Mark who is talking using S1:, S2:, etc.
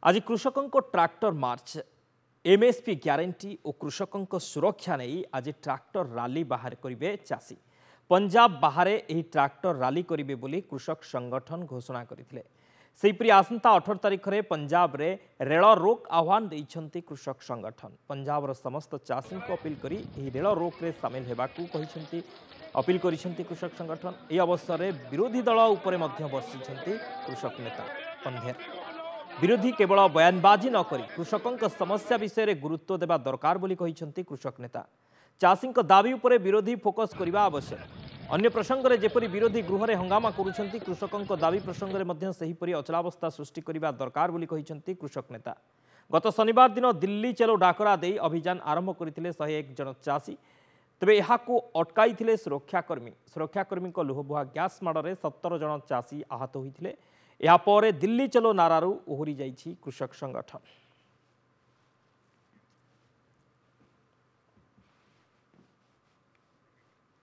S1: आज कृषकों tractor march MSP guarantee और कृषकों सुरक्षा नहीं आज ट्रैक्टर रैली बाहर करेंगे चाषी पंजाब बाहर यह ट्रैक्टर रैली करेंगे बोली कृषक संगठन घोषणा करते सेहीपरि आसंता 18 तारिख में पंजाब रे रेल रोक आह्वान देइछन्ति कृषक संगठन पंजाब समस्त चाषी को अपील करी रेल रोक रे सामिल हेबाकू कहिसन्ति अपील करिसन्ति कृषक संगठन यह अवसर में विरोधी दल उपरे मध्य बसिछन्ति कृषक नेता पंधेर विरोधी केवल बयानबाजी न करी कृषकों समस्या विषय में गुरुत्व देवा दरकार बोली कहिसन्ति कृषक नेता चाषी दाबी उपरे विरोधी फोकस करने आवश्यक अन्य प्रसंग में जेपरी विरोधी गृह में हंगामा करुछन्ति कृषकों दाबी प्रसंग में सेहीपरि अचलावस्था सृष्टि करने दरकार बोली कहिसन्ति कृषक नेता गत शनिवार दिन दिल्ली चलो डाकरा दे अभियान आरंभ करथिले 101 जन चाषी तेबे यहाकू अटकाई सुरक्षाकर्मी लुहबुहा गैस माड़े 17 जन चाषी आहत होते दिल्ली चलो नारारू ओहरी जाइछि कृषक संगठन।